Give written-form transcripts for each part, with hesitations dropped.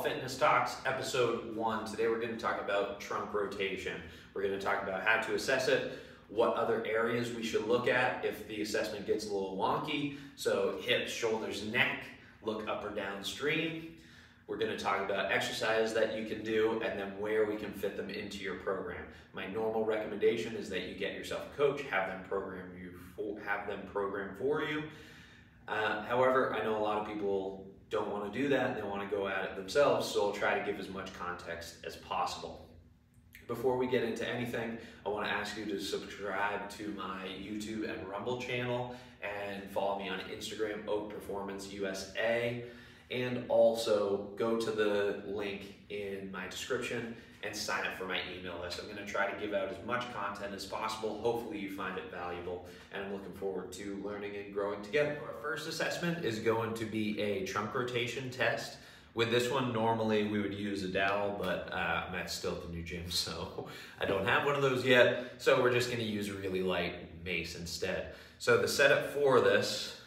Golf Fitness Talks, episode 1. Today we're going to talk about trunk rotation. We're going to talk about how to assess it, what other areas we should look at if the assessment gets a little wonky. So hips, shoulders, neck, look up or downstream. We're going to talk about exercises that you can do and then where we can fit them into your program. My normal recommendation is that you get yourself a coach, have them program for you. However, I know a lot of people don't want to do that, they want to go at it themselves, so I'll try to give as much context as possible. Before we get into anything, I want to ask you to subscribe to my YouTube and Rumble channel and follow me on Instagram, Oak Performance USA, and also go to the link in my description and sign up for my email list. I'm going to try to give out as much content as possible. Hopefully you find it valuable, and I'm looking forward to learning and growing together. Our first assessment is going to be a trunk rotation test. With this one, normally we would use a dowel, but I'm still at the new gym, so I don't have one of those yet. So we're just going to use a really light mace instead. So the setup for this,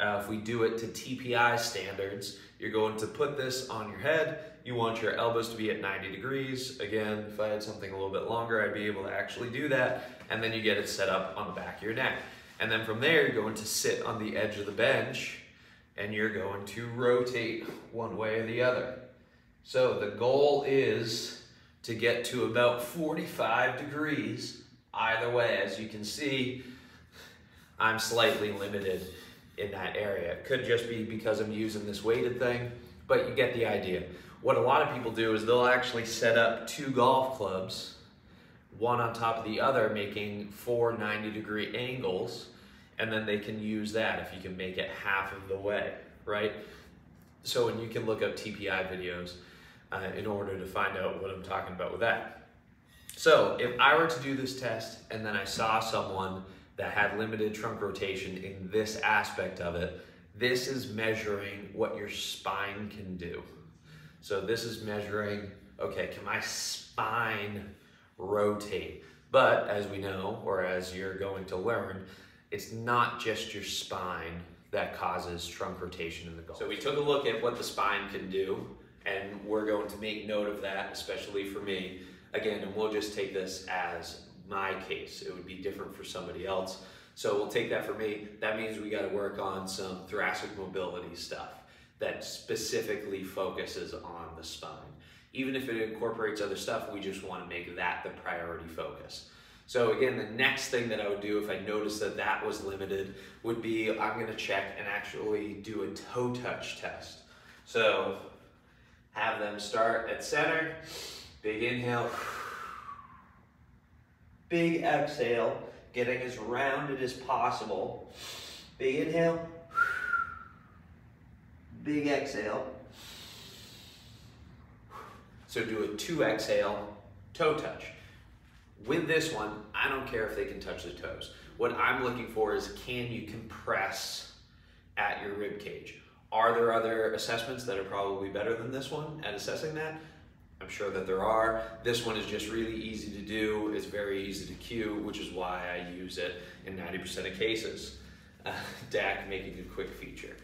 if we do it to TPI standards, you're going to put this on your head. You want your elbows to be at 90 degrees. Again, if I had something a little bit longer, I'd be able to actually do that. And then you get it set up on the back of your neck. And then from there, you're going to sit on the edge of the bench and you're going to rotate one way or the other. So the goal is to get to about 45 degrees either way. As you can see, I'm slightly limited in that area. It could just be because I'm using this weighted thing, but you get the idea. What a lot of people do is they'll actually set up 2 golf clubs, one on top of the other, making 4 90-degree angles, and then they can use that if you can make it half of the way, right? So, and you can look up TPI videos in order to find out what I'm talking about with that. So if I were to do this test and then I saw someone that had limited trunk rotation in this aspect of it, this is measuring what your spine can do. So this is measuring, okay, can my spine rotate? But as we know, or as you're going to learn, it's not just your spine that causes trunk rotation in the golf. So we took a look at what the spine can do, and we're going to make note of that, especially for me. Again, and we'll just take this as my case. It would be different for somebody else. So we'll take that for me. That means we got to work on some thoracic mobility stuff that specifically focuses on the spine. Even if it incorporates other stuff, we just want to make that the priority focus. So again, the next thing that I would do if I noticed that that was limited would be I'm going to check and actually do a toe touch test. So have them start at center, big inhale, big exhale, getting as rounded as possible. Big inhale, big exhale. So do a 2 exhale toe touch. With this one, I don't care if they can touch the toes. What I'm looking for is, can you compress at your rib cage? Are there other assessments that are probably better than this one at assessing that? I'm sure that there are. This one is just really easy to do. It's very easy to cue, which is why I use it in 90% of cases. DAC making a quick feature.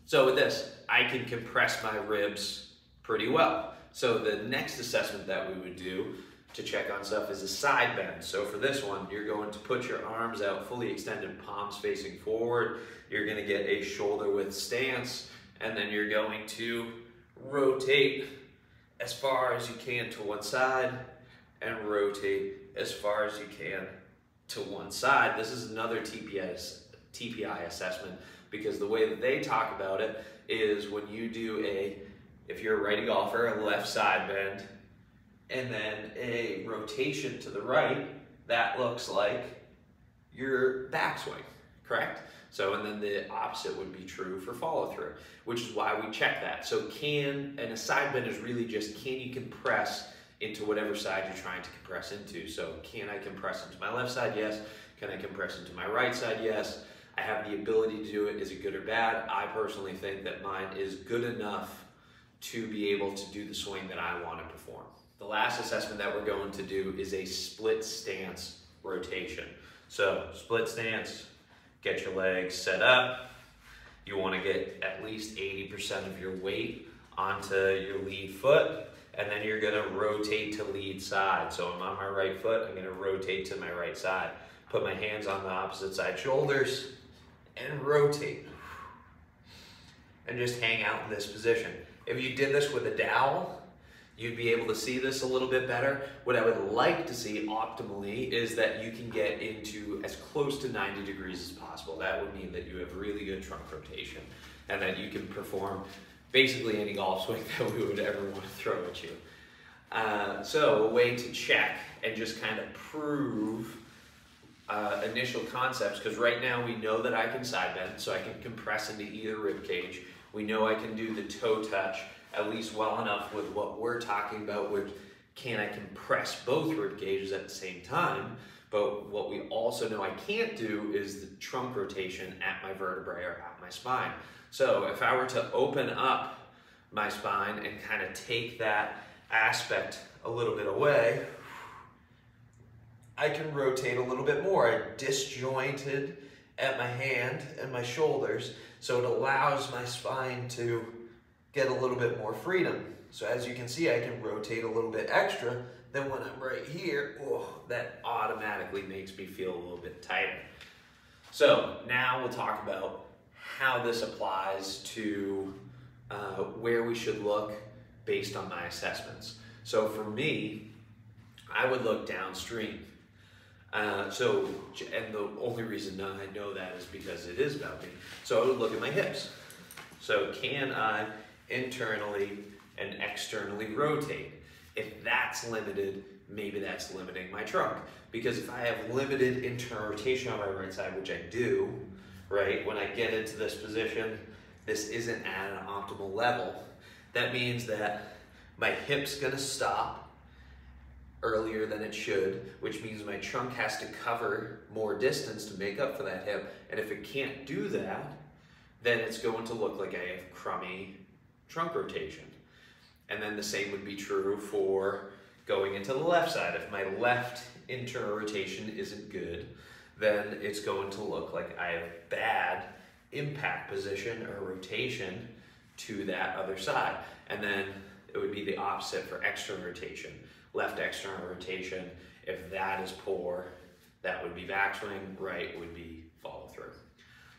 So with this, I can compress my ribs pretty well. So the next assessment that we would do to check on stuff is a side bend. So for this one, you're going to put your arms out, fully extended, palms facing forward. You're gonna get a shoulder width stance, and then you're going to rotate as far as you can to one side and rotate as far as you can to one side. This is another TPI assessment, because the way that they talk about it is when you do if you're a righty golfer, a left side bend, and then a rotation to the right, that looks like your backswing, correct? So, and then the opposite would be true for follow through, which is why we check that. So and a side bend is really just, can you compress into whatever side you're trying to compress into? So can I compress into my left side? Yes. Can I compress into my right side? Yes. I have the ability to do it. Is it good or bad? I personally think that mine is good enough to be able to do the swing that I want to perform. The last assessment that we're going to do is a split stance rotation. So split stance, get your legs set up. You want to get at least 80% of your weight onto your lead foot, and then you're gonna rotate to lead side. So I'm on my right foot, I'm gonna rotate to my right side. Put my hands on the opposite side shoulders and rotate. And just hang out in this position. If you did this with a dowel, you'd be able to see this a little bit better. What I would like to see optimally is that you can get into as close to 90 degrees as possible. That would mean that you have really good trunk rotation and that you can perform basically any golf swing that we would ever want to throw at you. So a way to check and just kind of prove initial concepts, because right now we know that I can side bend, so I can compress into either rib cage. We know I can do the toe touch at least well enough with what we're talking about, which can I compress both rib cages at the same time. But what we also know I can't do is the trunk rotation at my vertebrae or at my spine. So if I were to open up my spine and kind of take that aspect a little bit away, I can rotate a little bit more. I disjointed at my hand and my shoulders, so it allows my spine to get a little bit more freedom. So as you can see, I can rotate a little bit extra than when I'm right here. Oh, that automatically makes me feel a little bit tighter. So now we'll talk about how this applies to where we should look based on my assessments. So for me, I would look downstream. And the only reason I know that is because it is about me. So I would look at my hips. So can I internally and externally rotate? If that's limited, maybe that's limiting my trunk. Because if I have limited internal rotation on my right side, which I do, right, when I get into this position, this isn't at an optimal level. That means that my hip's gonna stop earlier than it should, which means my trunk has to cover more distance to make up for that hip. And if it can't do that, then it's going to look like I have crummy trunk rotation. And then the same would be true for going into the left side. If my left internal rotation isn't good, then it's going to look like I have bad impact position or rotation to that other side. And then it would be the opposite for external rotation. Left external rotation, if that is poor, that would be backswing, right would be follow through.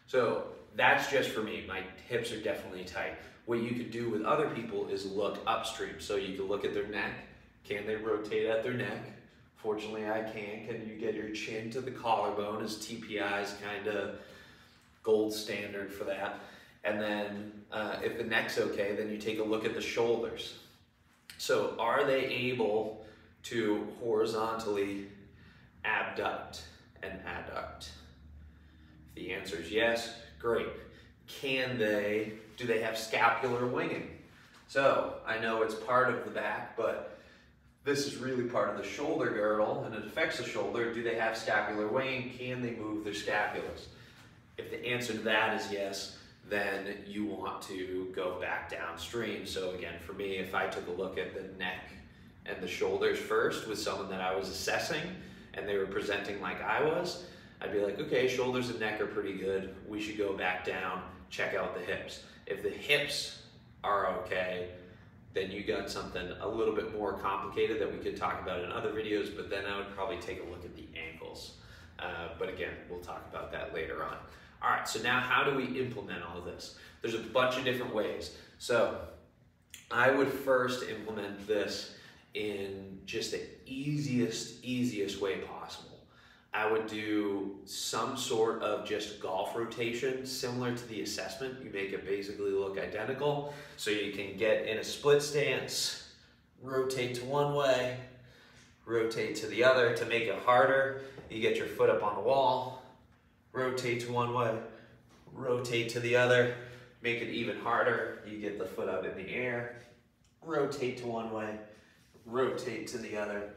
So that's just for me. My hips are definitely tight. What you could do with other people is look upstream. So you could look at their neck. Can they rotate at their neck? Fortunately, I can. Can you get your chin to the collarbone? As TPI is kind of gold standard for that. And then if the neck's okay, then you take a look at the shoulders. So are they able to horizontally abduct and adduct? If the answer is yes, great. Do they have scapular winging? So I know it's part of the back, but this is really part of the shoulder girdle and it affects the shoulder. Do they have scapular winging? Can they move their scapulas? If the answer to that is yes, then you want to go back downstream. So again, for me, if I took a look at the neck and the shoulders first with someone that I was assessing and they were presenting like I was, I'd be like, okay, shoulders and neck are pretty good. We should go back down, check out the hips. If the hips are okay, then you got something a little bit more complicated that we could talk about in other videos, but then I would probably take a look at the ankles. But again, we'll talk about that later on. All right, so now how do we implement all of this? There's a bunch of different ways. So I would first implement this in just the easiest way possible. I would do some sort of just golf rotation, similar to the assessment. You make it basically look identical. So you can get in a split stance, rotate to one way, rotate to the other. To make it harder, you get your foot up on the wall, rotate to one way, rotate to the other. Make it even harder, you get the foot up in the air, rotate to one way, rotate to the other.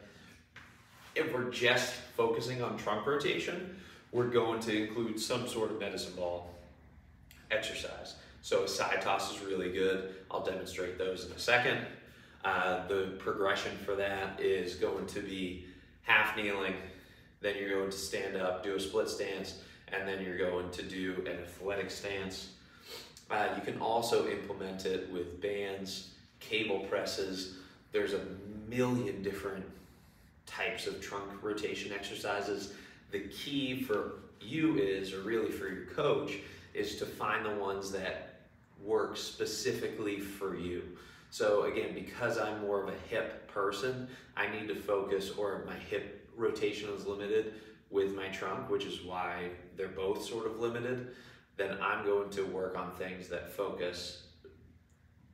If we're just focusing on trunk rotation, we're going to include some sort of medicine ball exercise. So a side toss is really good. I'll demonstrate those in a second. The progression for that is going to be half kneeling, then you're going to stand up, do a split stance, and then you're going to do an athletic stance. You can also implement it with bands, cable presses. There's a million different types of trunk rotation exercises. The key for you is, or really for your coach, is to find the ones that work specifically for you. So again, because I'm more of a hip person, I need to focus, or my hip rotation is limited with my trunk, which is why they're both sort of limited. Then I'm going to work on things that focus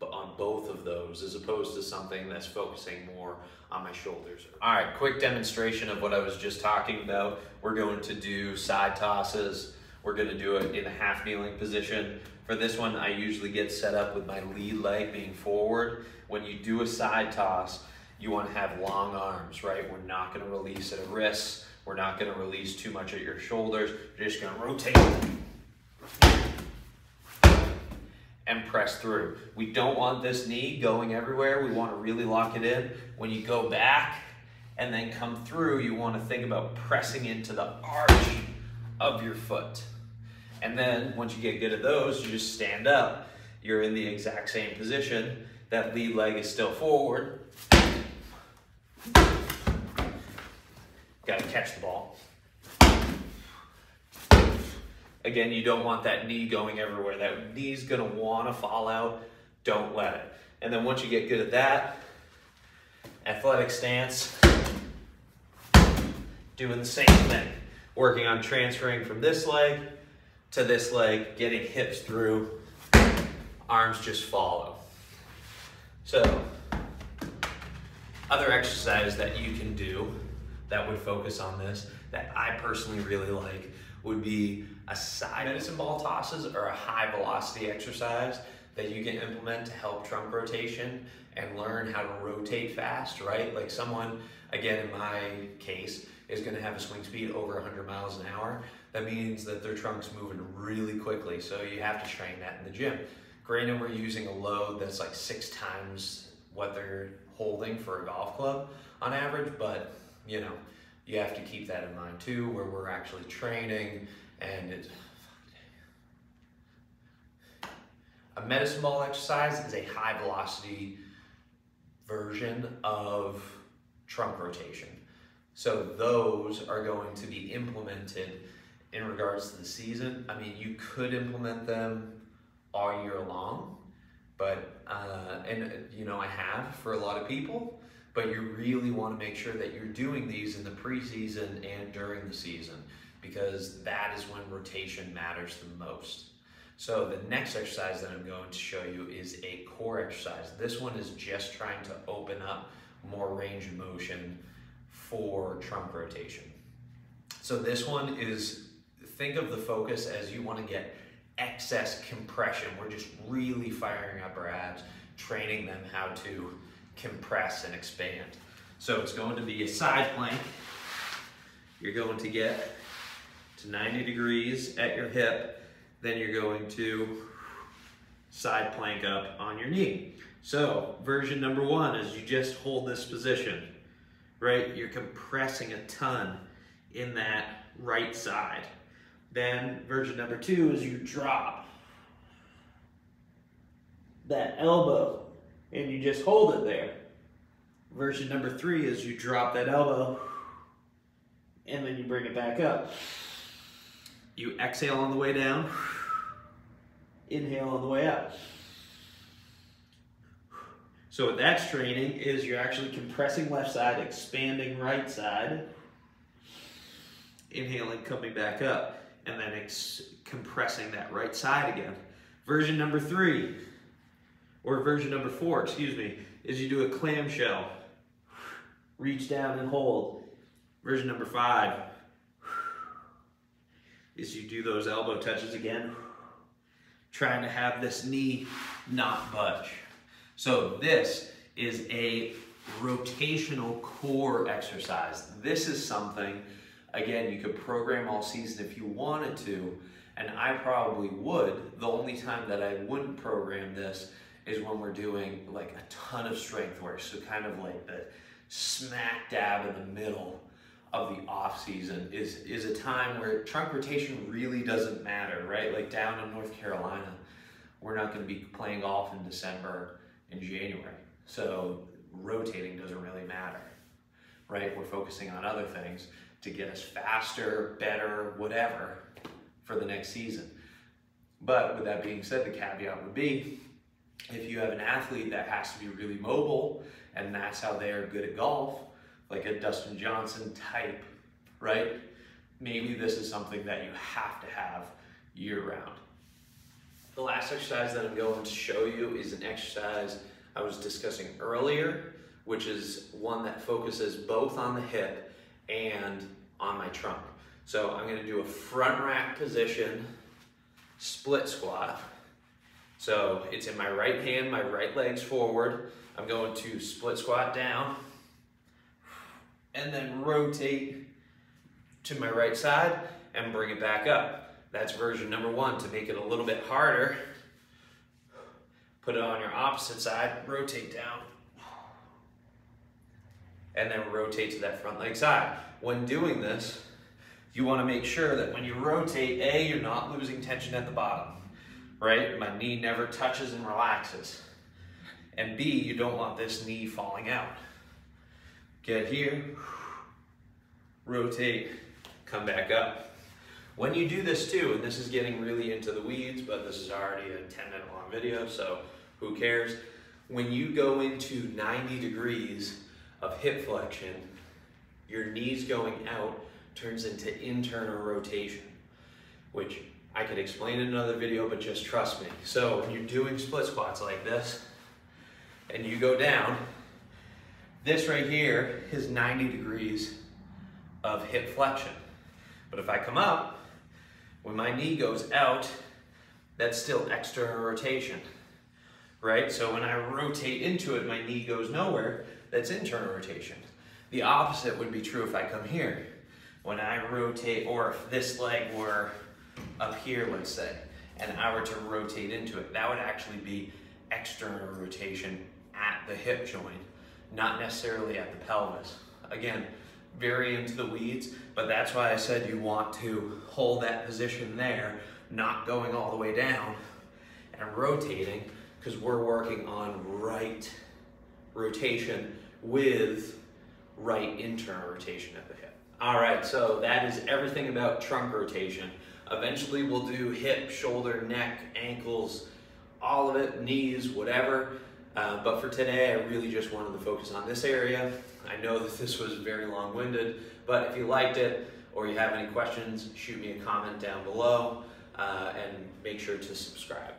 on both of those, as opposed to something that's focusing more on my shoulders. All right, quick demonstration of what I was just talking about. We're going to do side tosses. We're going to do it in a half kneeling position. For this one, I usually get set up with my lead leg being forward. When you do a side toss, you want to have long arms, right? We're not going to release at wrists. We're not going to release too much at your shoulders. You're just going to rotate and press through. We don't want this knee going everywhere. We want to really lock it in. When you go back and then come through, you want to think about pressing into the arch of your foot. And then once you get good at those, you just stand up. You're in the exact same position. That lead leg is still forward. Got to catch the ball. Again, you don't want that knee going everywhere. That knee's gonna wanna fall out. Don't let it. And then once you get good at that, athletic stance, doing the same thing. Working on transferring from this leg to this leg, getting hips through, arms just follow. So, other exercise that you can do that would focus on this, that I personally really like, would be a side medicine ball tosses, or a high velocity exercise that you can implement to help trunk rotation and learn how to rotate fast, right? Like someone, again, in my case, is gonna have a swing speed over 100 miles an hour. That means that their trunk's moving really quickly, so you have to train that in the gym. Granted, we're using a load that's like 6 times what they're holding for a golf club on average, but you know, you have to keep that in mind too, where we're actually training. And it's a medicine ball exercise is a high velocity version of trunk rotation. So those are going to be implemented in regards to the season. I mean, you could implement them all year long, but and you know, I have for a lot of people. But you really want to make sure that you're doing these in the preseason and during the season, because that is when rotation matters the most. So the next exercise that I'm going to show you is a core exercise. This one is just trying to open up more range of motion for trunk rotation. So this one is, think of the focus as you want to get excess compression. We're just really firing up our abs, training them how to compress and expand. So it's going to be a side plank. You're going to get to 90 degrees at your hip, then you're going to side plank up on your knee. So version number 1 is you just hold this position, right? You're compressing a ton in that right side. Then version number 2 is you drop that elbow and you just hold it there. Version number 3 is you drop that elbow and then you bring it back up. You exhale on the way down, inhale on the way up. So what that's training is you're actually compressing left side, expanding right side, inhaling, coming back up, and then compressing that right side again. Version number 3, or version number 4, excuse me, is you do a clamshell. Reach down and hold. Version number 5 is you do those elbow touches again, trying to have this knee not budge. So this is a rotational core exercise. This is something, again, you could program all season if you wanted to, and I probably would. The only time that I wouldn't program this is when we're doing like a ton of strength work. So kind of like the smack dab in the middle of the off season is a time where trunk rotation really doesn't matter, right? Like down in North Carolina, we're not going to be playing golf in December and January. So rotating doesn't really matter, right? We're focusing on other things to get us faster, better, whatever for the next season. But with that being said, the caveat would be, if you have an athlete that has to be really mobile and that's how they are good at golf, like a Dustin Johnson type, right? Maybe this is something that you have to have year round. The last exercise that I'm going to show you is an exercise I was discussing earlier, which is one that focuses both on the hip and on my trunk. So I'm going to do a front rack position split squat. So it's in my right hand, my right leg's forward. I'm going to split squat down and then rotate to my right side and bring it back up. That's version number one. To make it a little bit harder, put it on your opposite side, rotate down, and then rotate to that front leg side. When doing this, you want to make sure that when you rotate, A, you're not losing tension at the bottom, right? My knee never touches and relaxes. And B, you don't want this knee falling out. Get here, rotate, come back up. When you do this too, and this is getting really into the weeds, but this is already a 10-minute long video, so who cares? When you go into 90 degrees of hip flexion, your knees going out turns into internal rotation, which I could explain in another video, but just trust me. So when you're doing split squats like this, and you go down, this right here is 90 degrees of hip flexion. But if I come up, when my knee goes out, that's still external rotation, right? So when I rotate into it, my knee goes nowhere, that's internal rotation. The opposite would be true if I come here. When I rotate, or if this leg were up here, let's say, and I were to rotate into it, that would actually be external rotation at the hip joint, not necessarily at the pelvis. Again, very into the weeds, but that's why I said you want to hold that position there, not going all the way down and rotating, because we're working on right rotation with right internal rotation at the hip. All right, so that is everything about trunk rotation. Eventually we'll do hip, shoulder, neck, ankles, all of it, knees, whatever. But for today, I really just wanted to focus on this area. I know that this was very long-winded, but if you liked it or you have any questions, shoot me a comment down below and make sure to subscribe.